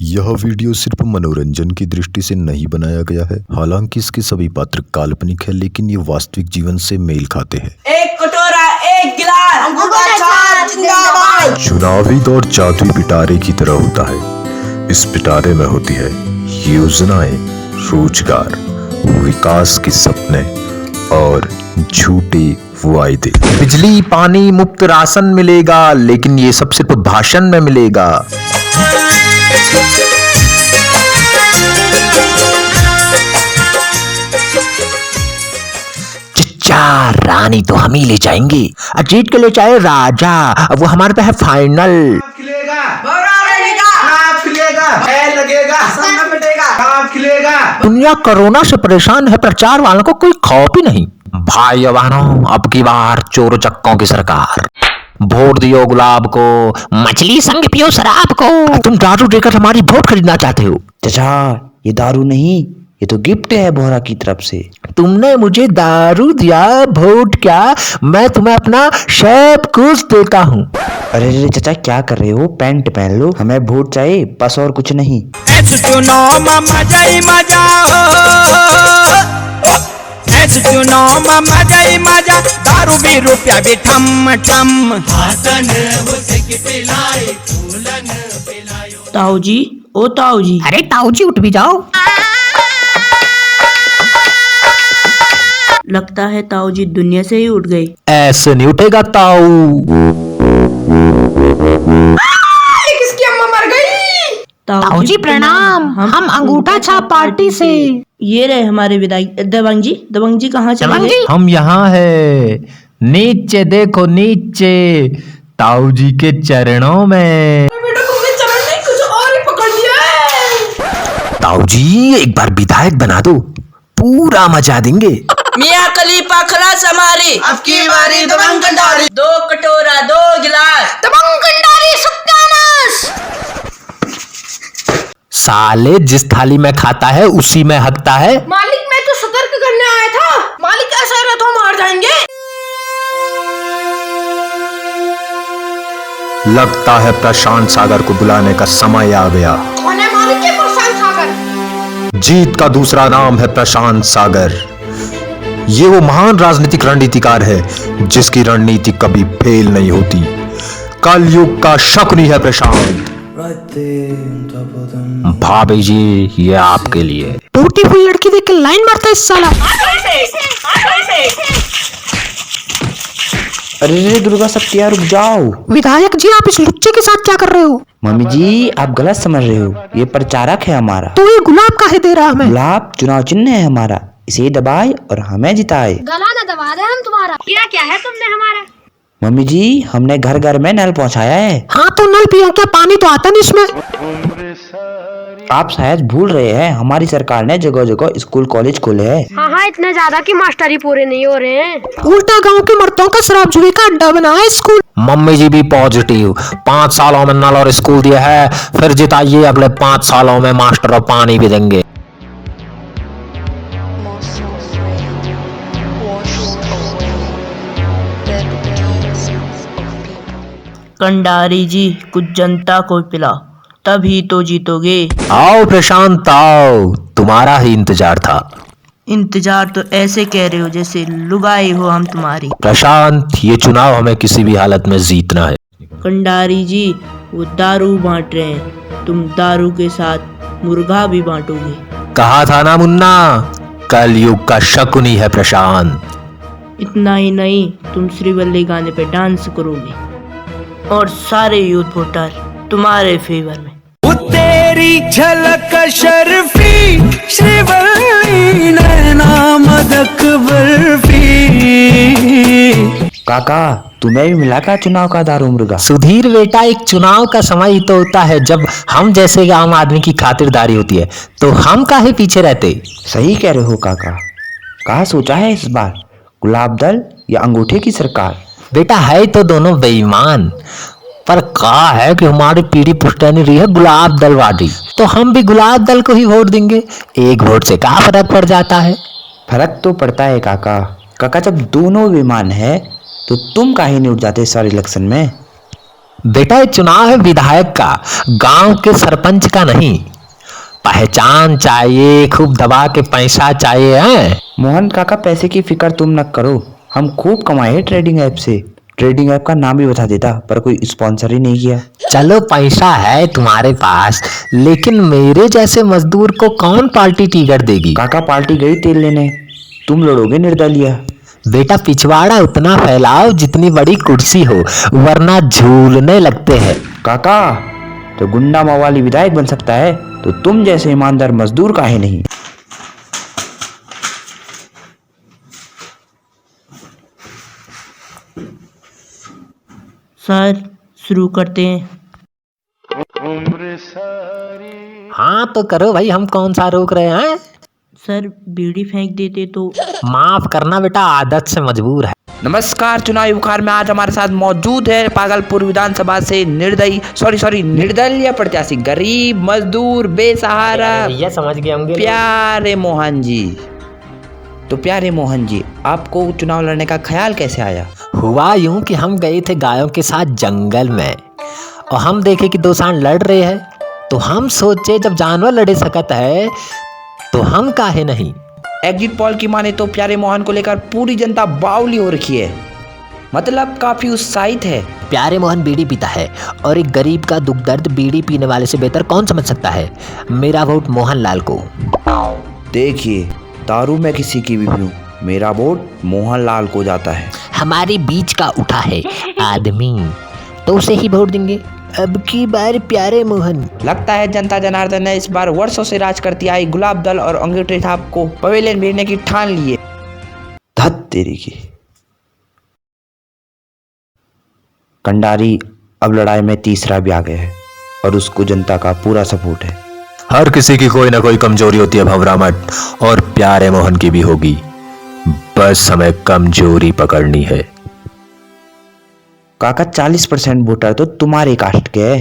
यह वीडियो सिर्फ मनोरंजन की दृष्टि से नहीं बनाया गया है। हालांकि इसके सभी पात्र काल्पनिक है, लेकिन ये वास्तविक जीवन से मेल खाते हैं। एक कटोरा, एक गिलास, जिंदाबाद। चुनावी दौर जादुई पिटारे की तरह होता है। इस पिटारे में होती है योजनाएं, रोजगार, विकास के सपने और झूठे वायदे। बिजली, पानी, मुफ्त राशन मिलेगा, लेकिन ये सब सिर्फ भाषण में मिलेगा। चिच्चा, रानी तो हम ही ले जाएंगे। जीत के ले जाए राजा, वो हमारे पे है फाइनल। दुनिया कोरोना से परेशान है, प्रचार वालों को कोई खौफ ही नहीं। भाई बहनों, अब की बार चोर चक्कों की सरकार। वोट दियो गुलाब को, मछली संग पियो शराब को। तुम दारू देकर हमारी वोट खरीदना चाहते हो? चाचा, ये दारू नहीं, ये तो गिफ्ट है बोहरा की तरफ से। तुमने मुझे दारू दिया, वोट क्या, मैं तुम्हें अपना सब कुछ देता हूँ। अरे रे चाचा, क्या कर रहे हो? पैंट पहन लो, हमें वोट चाहिए, बस और कुछ नहीं। मजा दारू भी रुपया भी ठम ठम। ताऊ जी, ओ ताऊ जी। अरे ताऊ जी, उठ भी जाओ। लगता है ताऊ जी दुनिया से ही उठ गए। ऐसे नहीं उठेगा ताऊ। किसकी अम्मा मर गई? ताऊ जी प्रणाम, हम अंगूठा छाप पार्टी से। ये रहे हमारे विधायक दबंग जी। दबंग जी कहाँ चले गए? हम यहाँ है, नीचे देखो नीचे, ताऊ जी के चरणों में। बेटा तुमने चरण नहीं, कुछ और ही पकड़ लिया है। ताऊ जी एक बार विधायक बना दो, पूरा मचा देंगे। मियाँ खलीफा खलास हमारी, अब की बारी दबंग कंडारी। 2 कटोरा, 2 गिलास, दबंग कंडारी सत्यानाश। साले जिस थाली में खाता है उसी में हकता है। मालिक मैं तो सतर्क करने आया था। मालिक ऐसा रहा तो मार जाएंगे। लगता है प्रशांत सागर को बुलाने का समय आ गया। कौन है मालिक के प्रशांत सागर? जीत का दूसरा नाम है प्रशांत सागर। ये वो महान राजनीतिक रणनीतिकार है जिसकी रणनीति कभी फेल नहीं होती। कलयुग का शकुनी है प्रशांत। भाभी जी, ये आपके लिए। टूटी हुई लड़की देख के लाइन मारता है इस साला। अरे रे दुर्गा सत्या, रुक जाओ। विधायक जी, आप इस लुच्चे के साथ क्या कर रहे हो? मम्मी जी, आप गलत समझ रहे हो, ये प्रचारक है हमारा। तो ये गुलाब काहे दे रहा हमें? गुलाब चुनाव चिन्ह है हमारा, इसे दबाए और हमें जिताए। गला न दबा दे हम तुम्हारा। किया क्या है तुमने हमारा? मम्मी जी, हमने घर घर में नल पहुंचाया है। हाँ तो नल पिया क्या, पानी तो आता नहीं इसमें। आप शायद भूल रहे हैं, हमारी सरकार ने जगह जगह स्कूल कॉलेज खोले हैं। हाँ, इतने ज्यादा कि मास्टर ही पूरे नहीं हो रहे हैं। उल्टा गांव के मर्दों का शराब जुए का अड्डा बना है स्कूल। मम्मी जी भी पॉजिटिव। 5 सालों में नल और स्कूल दिया है, फिर जिताइए, अगले 5 सालों में मास्टर और पानी भी देंगे। कंडारी जी, कुछ जनता को पिलाओ, तभी तो जीतोगे। आओ प्रशांत आओ, तुम्हारा ही इंतजार था। इंतजार तो ऐसे कह रहे हो जैसे लुगाई हो हम तुम्हारी। प्रशांत, ये चुनाव हमें किसी भी हालत में जीतना है। कंडारी जी, वो दारू बांट रहे हैं, तुम दारू के साथ मुर्गा भी बांटोगे। कहा था ना मुन्ना, कलयुग का शकुनी है प्रशांत। इतना ही नहीं, तुम श्रीवल्ली गाने पे डांस करोगे और सारे यूथ वोटर तुम्हारे फेवर में। तेरी झलक शर्फी, श्रीवल्ली नैना मदक बर्फी। काका, तुम्हें भी मिला का चुनाव का दारू मुर्गा? सुधीर बेटा, एक चुनाव का समय ही तो होता है जब हम जैसे आम आदमी की खातिरदारी होती है, तो हम काहे पीछे रहते। सही कह रहे हो काका। कहा सोचा है इस बार, गुलाब दल या अंगूठे की सरकार? बेटा है तो दोनों बेईमान, पर कहा है कि हमारी पीढ़ी पुश्तैनी रही है गुलाब दल वाली, तो हम भी गुलाब दल को ही वोट देंगे। एक वोट से क्या फर्क पड़ जाता है? फर्क तो पड़ता है काका। काका, जब दोनों बेईमान है तो तुम काहे नहीं उठ जाते इस बार इलेक्शन में? बेटा ये चुनाव है विधायक का, गांव के सरपंच का नहीं। पहचान चाहिए, खूब दबा के पैसा चाहिए है। मोहन काका पैसे की फिक्र तुम न करो, हम खूब कमाए हैं ट्रेडिंग ऐप से। ट्रेडिंग ऐप का नाम भी बता देता पर कोई स्पॉन्सर ही नहीं किया। चलो पैसा है तुम्हारे पास, लेकिन मेरे जैसे मजदूर को कौन पार्टी टिकट देगी? काका पार्टी गई तेल लेने, तुम लड़ोगे निर्दलीय। बेटा पिछवाड़ा उतना फैलाओ जितनी बड़ी कुर्सी हो, वरना झूलने लगते हैं। काका तो गुंडा मवाली विधायक बन सकता है, तो तुम जैसे ईमानदार मजदूर काहे नहीं? सर शुरू करते हैं। हाँ तो करो भाई, हम कौन सा रोक रहे हैं? सर बीड़ी फेंक देते तो। माफ करना बेटा, आदत से मजबूर है। नमस्कार, चुनावी बुखार में आज हमारे साथ मौजूद है पागलपुर विधानसभा से निर्दलीय प्रत्याशी, गरीब मजदूर बेसहारा ये समझ गए होंगे प्यारे मोहन जी। तो प्यारे मोहन जी, आपको चुनाव लड़ने का ख्याल कैसे आया? हुआ यूं कि हम गए थे गायों के साथ जंगल में, और हम देखे कि दो सांड लड़ रहे हैं, तो हम सोचे जब जानवर लड़े सकत है तो हम काहे नहीं। एग्जिट पोल की माने तो प्यारे मोहन को लेकर पूरी जनता बावली हो रखी है, मतलब काफी उत्साहित है। प्यारे मोहन बीड़ी पीता है, और एक गरीब का दुख दर्द बीड़ी पीने वाले से बेहतर कौन समझ सकता है। मेरा वोट मोहन लाल को। देखिए, दारू में किसी की भी पीऊं, मेरा वोट मोहन लाल को जाता है। हमारे बीच का उठा है आदमी, तो उसे ही वोट देंगे। अब की बार प्यारे मोहन। लगता है जनता जनार्दन ने इस बार वर्षों से राज करती आई गुलाब दल और अंगूठे छाप को पवेलियन भेजने की ठान ली है। धत तेरी की। कंडारी अब लड़ाई में तीसरा भी आ गया है, और उसको जनता का पूरा सपोर्ट है। हर किसी की कोई ना कोई कमजोरी होती है भंवरा मठ, और प्यारे मोहन की भी होगी, बस हमें कमजोरी पकड़नी है। काका 40% वोटर तो तुम्हारे कास्ट के है।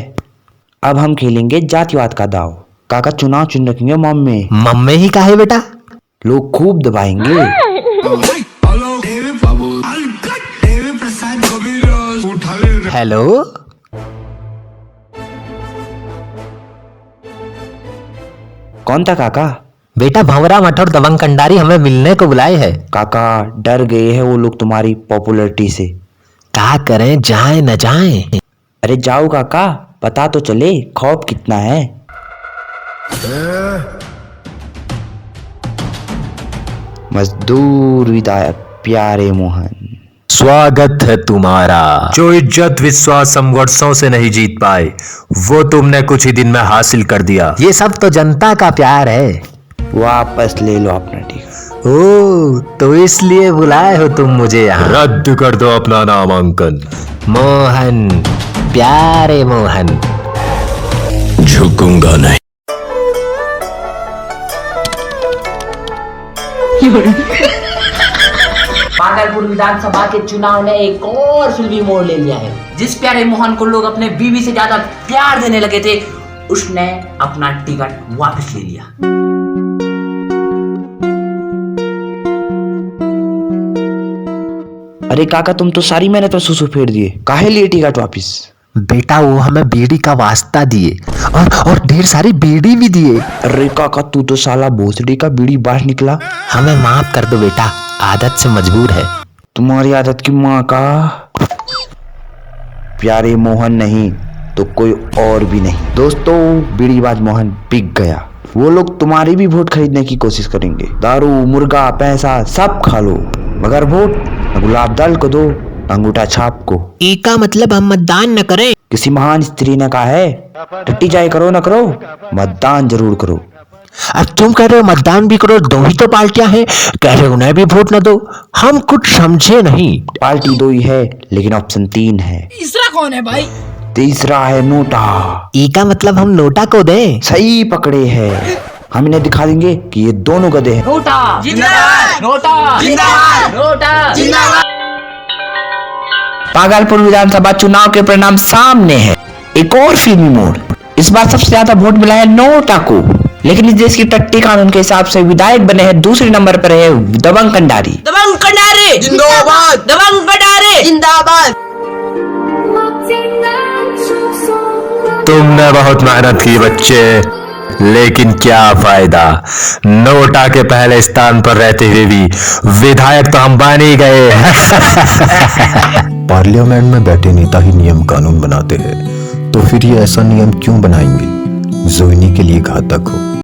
अब हम खेलेंगे जातिवाद का दाव। काका चुनाव चुन रखेंगे मम्मी। मम्मी ही काहे बेटा? लोग खूब दबाएंगे। हेलो, कौन था काका? बेटा भंवरा मठ और दबंग कंडारी हमें मिलने को बुलाए हैं। काका डर गए हैं वो लोग तुम्हारी पॉपुलैरिटी से। क्या करें, जाए न जाए? अरे जाओ काका, पता तो चले खौफ कितना है। मजदूर विधायक प्यारे मोहन, स्वागत है तुम्हारा। जो इज्जत विश्वास हम वर्षों से नहीं जीत पाए, वो तुमने कुछ ही दिन में हासिल कर दिया। ये सब तो जनता का प्यार है। वापस ले लो अपना टिकट। ओ, तो इसलिए बुलाए हो तुम मुझे यहाँ? रद्द कर दो अपना नामांकन। मोहन, प्यारे मोहन। झुकूंगा नहीं। पागलपुर विधानसभा के चुनाव ने एक और फिल्मी मोड़ ले लिया है। जिस प्यारे मोहन को लोग अपने बीवी से ज्यादा प्यार देने लगे थे, उसने अपना टिकट वापस ले लिया। अरे काका, तुम तो सारी मेहनत पर सुसु फेर दिए, काहे लिए टिकट वापिस? बेटा वो हमें बीड़ी का वास्ता दिए, और ढेर सारी बीड़ी भी दिए। अरे काका, तू तो साला भोसड़ी का बीड़ी बाहर निकला। हमें माफ कर दो बेटा, आदत से मजबूर है। तुम्हारी आदत की माँ का। प्यारे मोहन नहीं तो कोई और भी नहीं। दोस्तों, बीड़ीबाज मोहन बिक गया। वो लोग तुम्हारी भी वोट खरीदने की कोशिश करेंगे। दारू, मुर्गा, पैसा सब खा लो, मगर वोट न गुलाब दल को दो, न अंगूठा छाप को। का मतलब हम मतदान न करें? किसी महान स्त्री ने कहा है, टट्टी चाहे करो न करो, मतदान जरूर करो। अब तुम कह रहे हो मतदान भी करो, दो ही तो पार्टियां हैं, कह रहे हो उन्हें भी वोट न दो। हम कुछ समझे नहीं। पार्टी दो ही है, लेकिन ऑप्शन 3 है। तीसरा कौन है भाई? तीसरा है नोटा। का मतलब हम नोटा को दें? सही पकड़े हैं। हम इन्हें दिखा देंगे कि ये दोनों गधे हैं। नोटा जिंदाबाद, नोटा जिंदाबाद, नोटा जिंदाबाद। पागलपुर विधानसभा चुनाव के परिणाम सामने है। एक और फिल्मी मोड़। इस बार सबसे ज्यादा वोट मिला है नोटा को, लेकिन इस देश की टट्टी कानून के हिसाब से विधायक बने हैं दूसरे नंबर पर है दबंग कंडारी। दबंग कंडारी जिंदाबाद, दबंग कंडारी जिंदाबाद। तुमने बहुत मेहनत की बच्चे, लेकिन क्या फायदा, नोटा के पहले स्थान पर रहते हुए भी विधायक तो हम बन ही गए। पार्लियामेंट में बैठे नेता ही नियम कानून बनाते हैं, तो फिर ये ऐसा नियम क्यों बनाएंगे जो इन्हीं के लिए घातक हो।